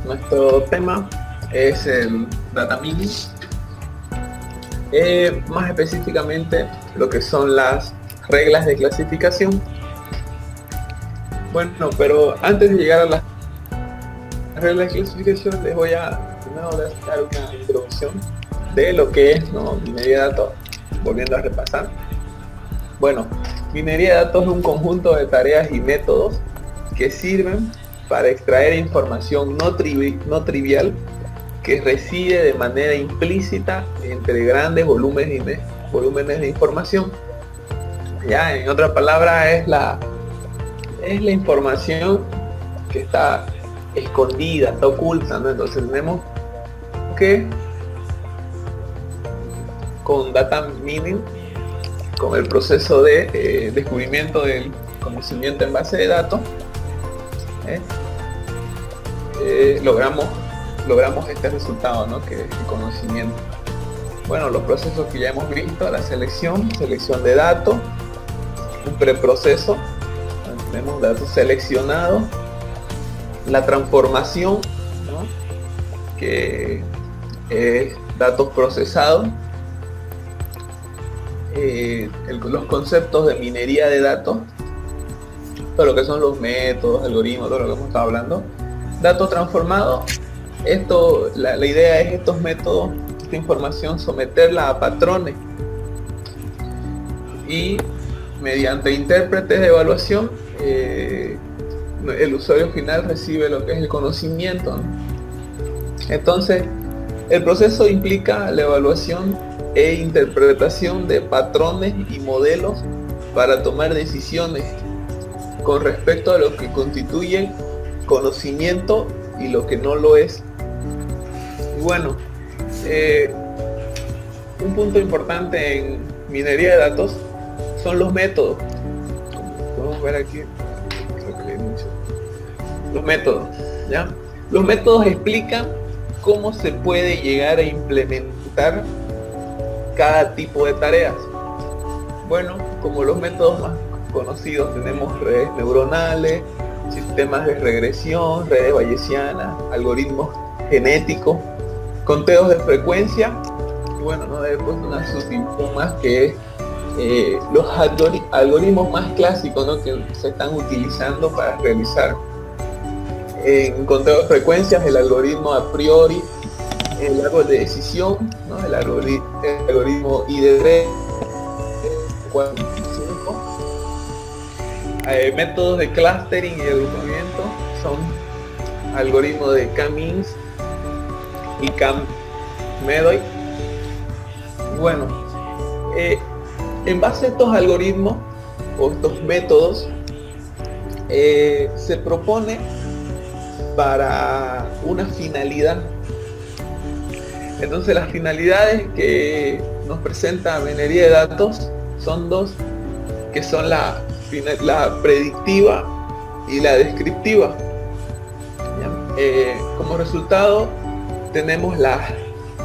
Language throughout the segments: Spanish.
Nuestro tema es el data mining, más específicamente lo que son las reglas de clasificación. Bueno, pero antes de llegar a las reglas de clasificación, les voy a primero dar una introducción de lo que es, ¿no?, minería de datos, volviendo a repasar. Bueno, minería de datos es un conjunto de tareas y métodos que sirven para extraer información no trivial que reside de manera implícita entre grandes volúmenes de información. Ya, en otra palabra, es la información que está escondida, está oculta, ¿no? Entonces tenemos que, con data mining, con el proceso de descubrimiento del conocimiento en base de datos, logramos este resultado, ¿no?, que es el conocimiento. Bueno, los procesos que ya hemos visto: la selección de datos, un preproceso, tenemos datos seleccionados, la transformación, ¿no?, que es datos procesados, los conceptos de minería de datos, todo lo que son los métodos, algoritmos, todo lo que hemos estado hablando. Datos transformados, la idea es estos métodos, esta información, someterla a patrones y mediante intérpretes de evaluación el usuario final recibe lo que es el conocimiento, ¿no? Entonces, el proceso implica la evaluación e interpretación de patrones y modelos para tomar decisiones con respecto a lo que constituye conocimiento y lo que no lo es. Y bueno, un punto importante en minería de datos son los métodos. Como podemos ver aquí, creo que los métodos, ¿ya? Los métodos explican cómo se puede llegar a implementar cada tipo de tareas. Bueno, como los métodos más conocidos tenemos redes neuronales, sistemas de regresión, redes bayesianas, algoritmos genéticos, conteos de frecuencia, y bueno, no después una subdivisión más que es los algoritmos más clásicos, ¿no?, que se están utilizando para realizar en conteo de frecuencias: el algoritmo a priori, el árbol de decisión, ¿no?, el algoritmo ID3, 4, 5. Métodos de clustering y agrupamiento son algoritmos de K-means y K-medoy. Bueno, en base a estos algoritmos o estos métodos, se propone para una finalidad. Entonces, las finalidades que nos presenta minería de datos son dos, que son la predictiva y la descriptiva. Como resultado tenemos las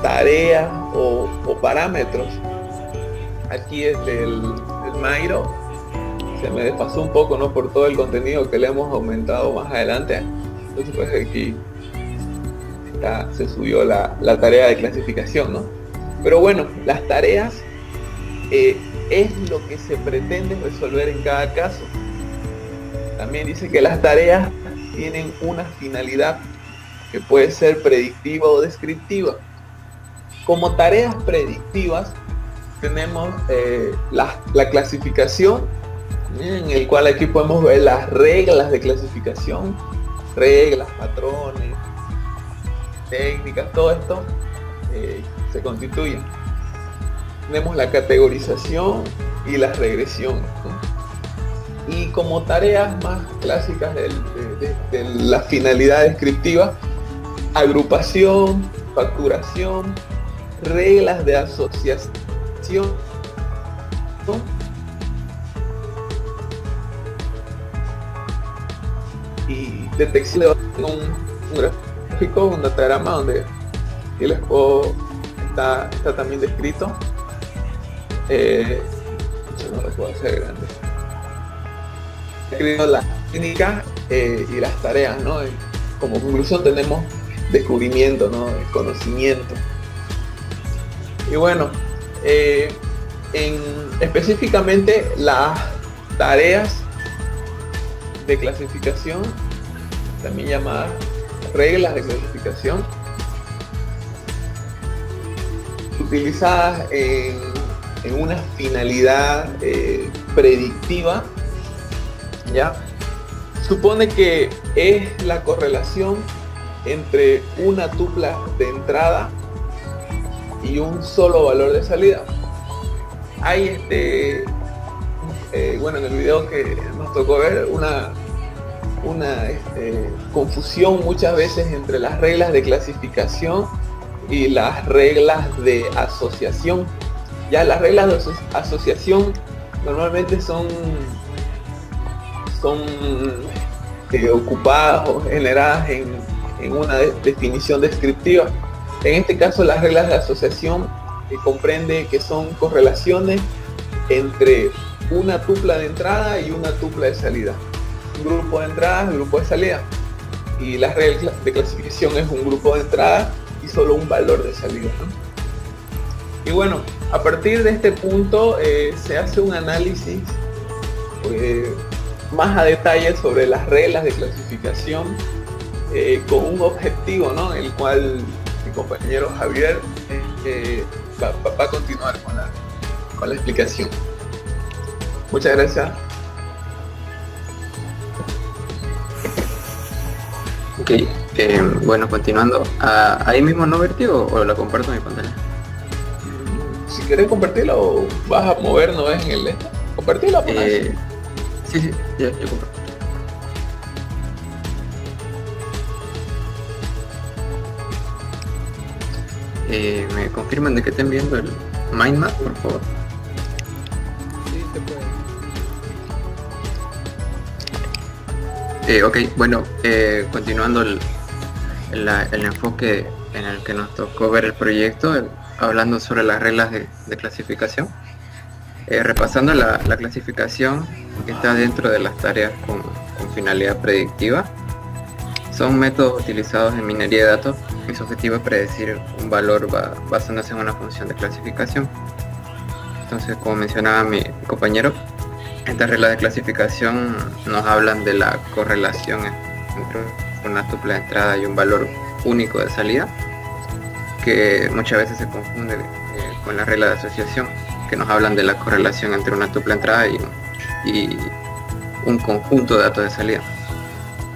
tareas o parámetros. Aquí el Miro se me desfasó un poco, ¿no?, por todo el contenido que le hemos aumentado más adelante. Entonces, pues aquí se subió la tarea de clasificación, ¿no? Pero bueno, las tareas es lo que se pretende resolver en cada caso. También dice que las tareas tienen una finalidad que puede ser predictiva o descriptiva. Como tareas predictivas tenemos la clasificación, en el cual aquí podemos ver las reglas de clasificación, reglas, patrones, técnicas, todo esto se constituye. Tenemos la categorización y la regresión, ¿no? Y como tareas más clásicas de la finalidad descriptiva: agrupación, facturación, reglas de asociación, ¿no?, y detección de un gráfico, un datagrama donde el escobo está también descrito. Yo no lo puedo hacer grande. Escribiendo la técnica y las tareas, ¿no? Como conclusión tenemos descubrimiento, ¿no? El conocimiento. Y bueno, específicamente las tareas de clasificación, también llamadas reglas de clasificación, utilizadas en una finalidad predictiva, ¿ya? Supone que es la correlación entre una tupla de entrada y un solo valor de salida. Hay bueno, en el video que nos tocó ver una confusión muchas veces entre las reglas de clasificación y las reglas de asociación. Ya las reglas de asociación normalmente son ocupadas o generadas en una definición descriptiva. En este caso, las reglas de asociación comprende que son correlaciones entre una tupla de entrada y una tupla de salida. Un grupo de entrada y un grupo de salida. Y las reglas de clasificación es un grupo de entrada y solo un valor de salida, ¿no? Y bueno, a partir de este punto se hace un análisis más a detalle sobre las reglas de clasificación con un objetivo, ¿no? El cual mi compañero Javier va a continuar con la explicación. Muchas gracias. Ok, bueno, continuando. ¿Ahí mismo no vertido o lo comparto en mi pantalla? Si querés compartirlo, vas a mover, ¿no es en el compartirlo? Sí, ya, yo comparto. ¿Me confirman de que estén viendo el mind map, por favor? Sí, se puede. Ok, bueno, continuando el enfoque en el que nos tocó ver el proyecto, hablando sobre las reglas de clasificación. Repasando la clasificación que está dentro de las tareas con finalidad predictiva. Son métodos utilizados en minería de datos y su objetivo es predecir un valor basándose en una función de clasificación. Entonces, como mencionaba mi compañero, estas reglas de clasificación nos hablan de la correlación entre una tupla de entrada y un valor único de salida, que muchas veces se confunde con la regla de asociación, que nos hablan de la correlación entre una tupla de entrada y un conjunto de datos de salida.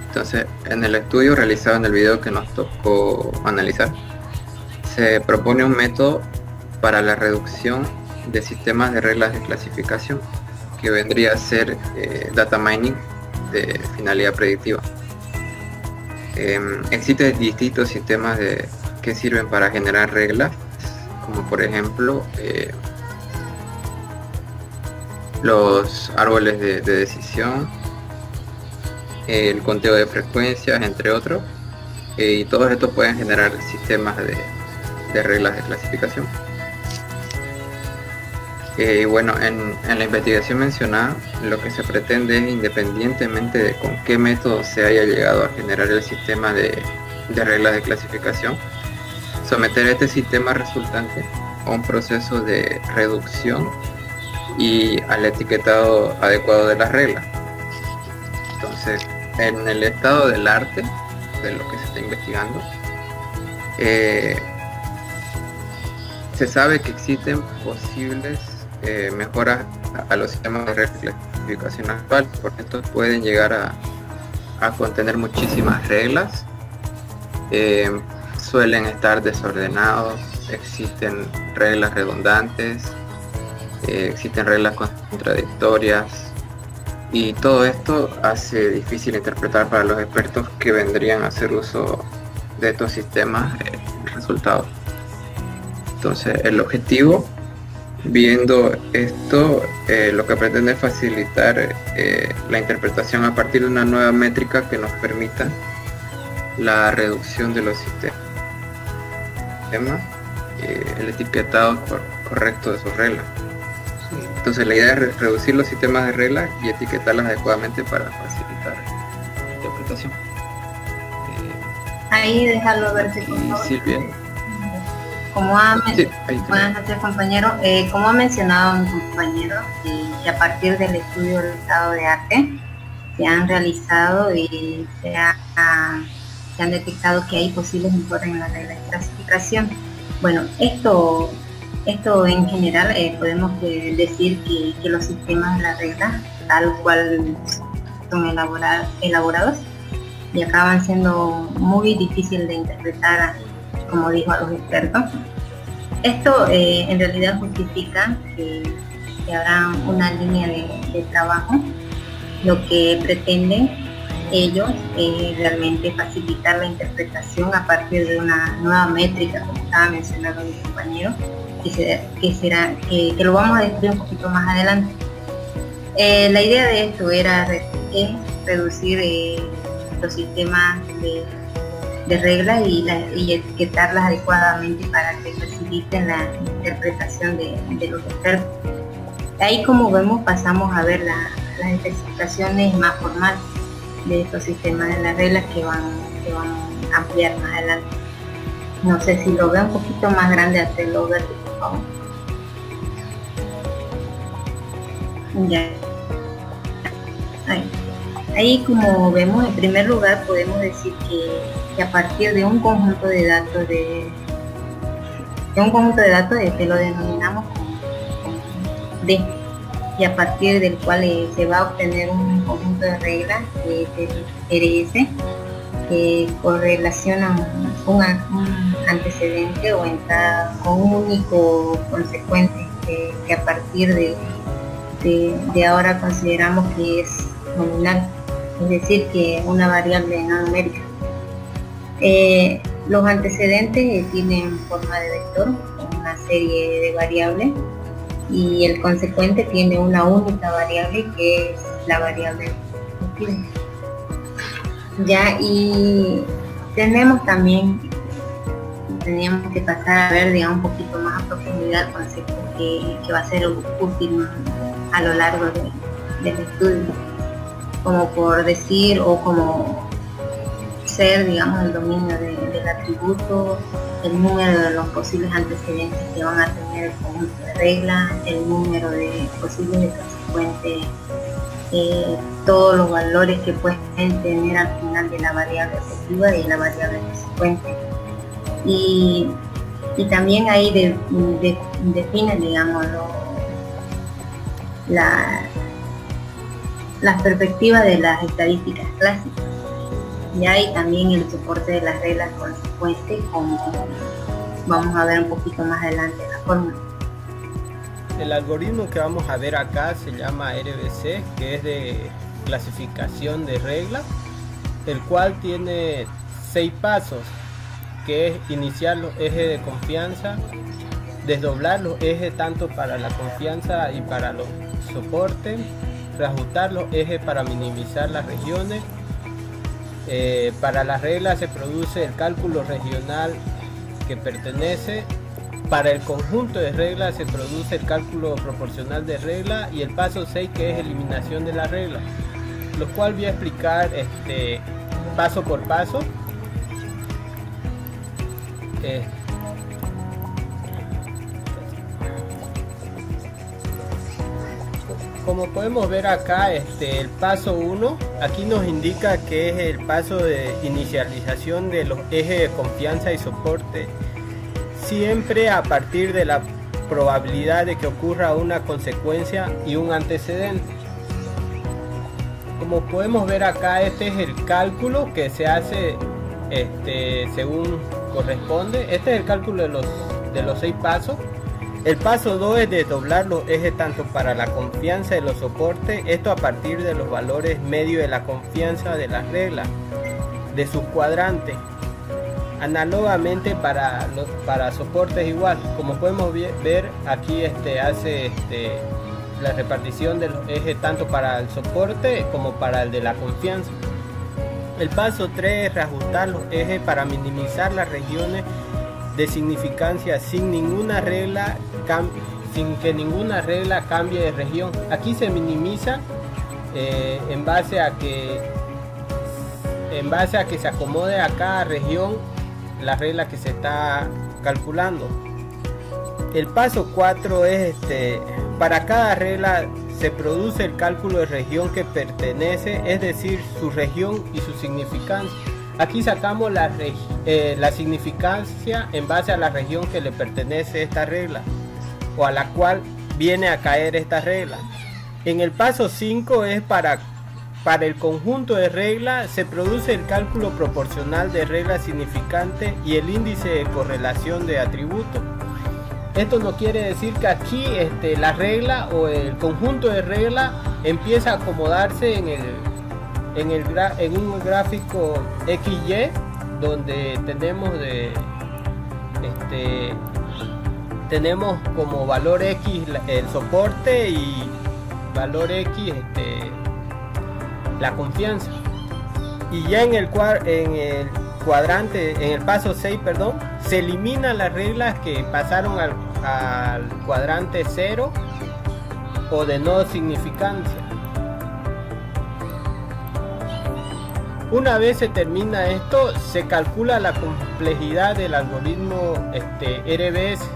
Entonces, en el estudio realizado en el video que nos tocó analizar, se propone un método para la reducción de sistemas de reglas de clasificación, que vendría a ser data mining de finalidad predictiva. Existen distintos sistemas que sirven para generar reglas, como por ejemplo los árboles de decisión, el conteo de frecuencias, entre otros, y todos estos pueden generar sistemas de reglas de clasificación. Bueno, en la investigación mencionada, lo que se pretende es, independientemente de con qué método se haya llegado a generar el sistema de reglas de clasificación, someter este sistema resultante a un proceso de reducción y al etiquetado adecuado de las reglas. Entonces, en el estado del arte de lo que se está investigando, se sabe que existen posibles mejoras a los sistemas de reglas de clasificación actual, porque estos pueden llegar a contener muchísimas reglas, suelen estar desordenados, existen reglas redundantes, existen reglas contradictorias, y todo esto hace difícil interpretar para los expertos que vendrían a hacer uso de estos sistemas resultados. Entonces, el objetivo, viendo esto, lo que pretende es facilitar la interpretación a partir de una nueva métrica que nos permita la reducción de los sistemas, el etiquetado correcto de sus reglas. Entonces, la idea es reducir los sistemas de reglas y etiquetarlas adecuadamente para facilitar la interpretación. Ahí déjalo verse, por favor. Silvia. Como ha Sí, ahí está. Buenas noches, compañero. Como ha mencionado mi compañero, que a partir del estudio del estado de arte se han realizado y se han detectado que hay posibles mejoras en la regla de clasificación. Bueno, esto en general podemos decir que los sistemas de la regla, tal cual son elaborados, y acaban siendo muy difíciles de interpretar, como dijo a los expertos. Esto en realidad justifica que habrá una línea de trabajo. Lo que pretenden ellos es realmente facilitar la interpretación a partir de una nueva métrica, como estaba mencionando mi compañero, que lo vamos a describir un poquito más adelante. La idea de esto era reducir los sistemas de reglas y etiquetarlas adecuadamente para que faciliten la interpretación de los expertos. Ahí, como vemos, pasamos a ver las especificaciones más formales de estos sistemas de las reglas que van a ampliar más adelante. No sé si lo veo un poquito más grande, hacerlo verde, por favor. Ya. Ahí, como vemos, en primer lugar podemos decir que a partir de un conjunto de datos que lo denominamos como D, y a partir del cual se va a obtener un conjunto de reglas, que es el RS, que correlacionan un antecedente o entrada con un único consecuente que a partir de ahora consideramos que es nominal, es decir, que una variable no numérica. Los antecedentes tienen forma de vector con una serie de variables, y el consecuente tiene una única variable, que es la variable continua. Ya, y teníamos que pasar a ver, digamos, un poquito más a profundidad el concepto que va a ser útil a lo largo del estudio, como por decir, o como ser, digamos, el dominio del atributo, el número de los posibles antecedentes que van a tener el conjunto de reglas, el número de posibles consecuentes, todos los valores que pueden tener al final de la variable efectiva y la variable consecuente. Y también ahí define, digamos, las perspectivas de las estadísticas clásicas. Y hay también el soporte de las reglas consecuentes, como vamos a ver un poquito más adelante la fórmula. El algoritmo que vamos a ver acá se llama RBC, que es de clasificación de reglas, el cual tiene 6 pasos, que es iniciar los ejes de confianza, desdoblar los ejes tanto para la confianza y para los soportes, reajustar los ejes para minimizar las regiones. Para las reglas se produce el cálculo regional que pertenece. Para el conjunto de reglas se produce el cálculo proporcional de regla, y el paso 6, que es eliminación de la regla, lo cual voy a explicar paso por paso. Como podemos ver acá, el paso 1 aquí nos indica que es el paso de inicialización de los ejes de confianza y soporte, siempre a partir de la probabilidad de que ocurra una consecuencia y un antecedente. Como podemos ver acá, este es el cálculo que se hace según corresponde. Este es el cálculo de los 6 pasos. El paso 2 es desdoblar los ejes tanto para la confianza y los soportes, esto a partir de los valores medios de la confianza de las reglas, de sus cuadrantes. Análogamente para soportes igual, como podemos ver aquí hace la repartición de los ejes tanto para el soporte como para el de la confianza. El paso 3 es reajustar los ejes para minimizar las regiones de significancia sin que ninguna regla cambie de región. Aquí se minimiza en base a que en base a que se acomode a cada región la regla que se está calculando. El paso 4 es para cada regla se produce el cálculo de región que pertenece, es decir, su región y su significancia. Aquí sacamos la significancia en base a la región que le pertenece esta regla o a la cual viene a caer esta regla. En el paso 5 es para el conjunto de reglas se produce el cálculo proporcional de regla significante y el índice de correlación de atributos. Esto no quiere decir que aquí la regla o el conjunto de reglas empieza a acomodarse en un gráfico XY donde tenemos como valor X el soporte y valor X la confianza. Y ya en el cuadrante, en el paso 6, perdón, se eliminan las reglas que pasaron al cuadrante 0 o de no significancia. Una vez se termina esto, se calcula la complejidad del algoritmo RBS.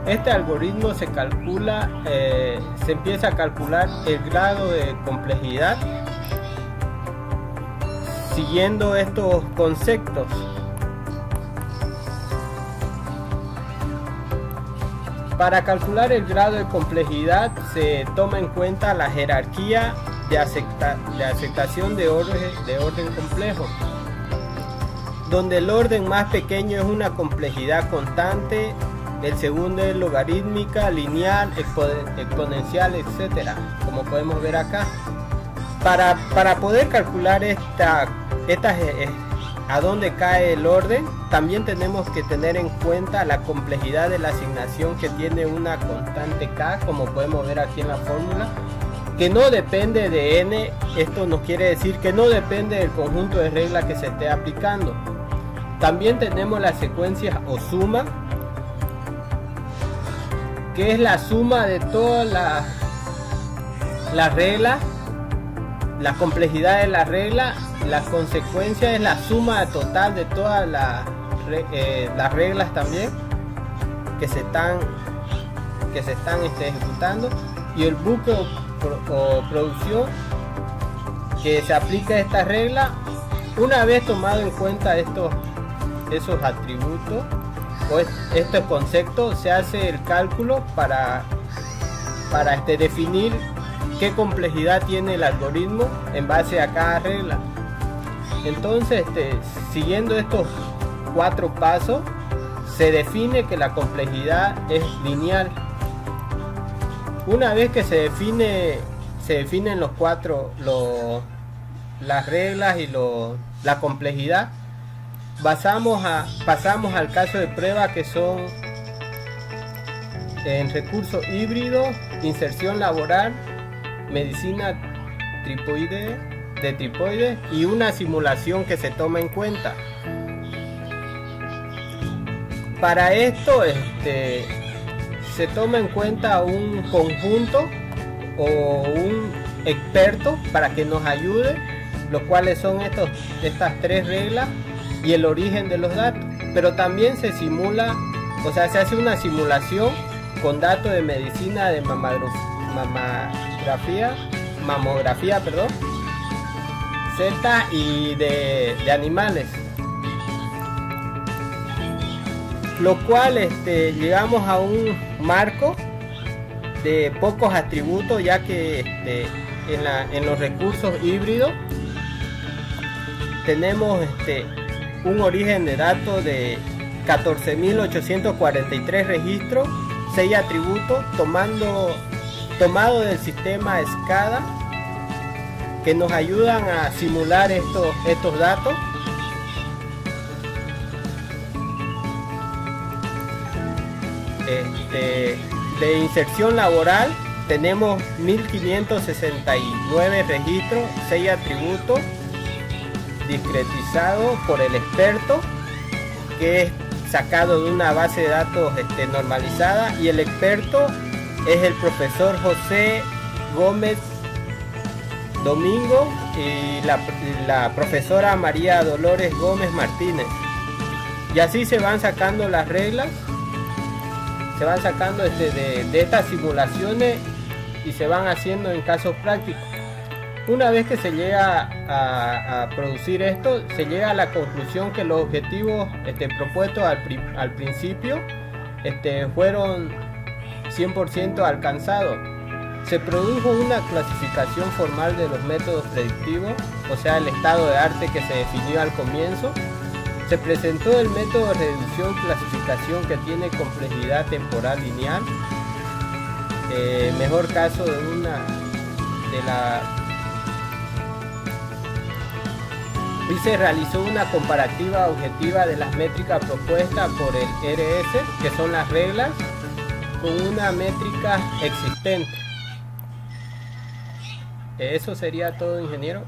Este algoritmo se empieza a calcular el grado de complejidad siguiendo estos conceptos. Para calcular el grado de complejidad se toma en cuenta la jerarquía de aceptación de orden complejo, donde el orden más pequeño es una complejidad constante, el segundo es logarítmica, lineal, exponencial, etcétera, como podemos ver acá. Para poder calcular a dónde cae el orden, también tenemos que tener en cuenta la complejidad de la asignación que tiene una constante k, como podemos ver aquí en la fórmula, que no depende de n. Esto nos quiere decir que no depende del conjunto de reglas que se esté aplicando. También tenemos las secuencias o suma, que es la suma de todas las reglas, la complejidad de la regla. La consecuencia es la suma total de todas las reglas también que se están ejecutando, y el bucle o producción que se aplica a esta regla. Una vez tomado en cuenta esos atributos o estos conceptos, se hace el cálculo para definir qué complejidad tiene el algoritmo en base a cada regla. Entonces, siguiendo estos 4 pasos, se define que la complejidad es lineal. Una vez que se definen las reglas y la complejidad, pasamos al caso de prueba, que son en recursos híbridos, inserción laboral, medicina de tripoides y una simulación que se toma en cuenta. Para esto se toma en cuenta un conjunto o un experto para que nos ayude, los cuales son estas 3 reglas y el origen de los datos. Pero también se simula, o sea, se hace una simulación con datos de medicina, de mamografía, Z y de animales, lo cual llegamos a un marco de pocos atributos, ya que en los recursos híbridos tenemos un origen de datos de 14.843 registros, 6 atributos tomado del sistema SCADA, que nos ayudan a simular estos datos. De inserción laboral tenemos 1569 registros, 6 atributos discretizados por el experto, que es sacado de una base de datos normalizada, y el experto es el profesor José Gómez Domingo y la profesora María Dolores Gómez Martínez. Y así se van sacando las reglas, se van sacando de estas simulaciones y se van haciendo en casos prácticos. Una vez que se llega a producir esto, se llega a la conclusión que los objetivos propuestos al principio fueron 100% alcanzados. Se produjo una clasificación formal de los métodos predictivos, o sea, el estado de arte que se definió al comienzo. Se presentó el método de reducción-clasificación que tiene complejidad temporal lineal. Mejor caso y se realizó una comparativa objetiva de las métricas propuestas por el RS, que son las reglas, con una métrica existente. Eso sería todo, ingeniero.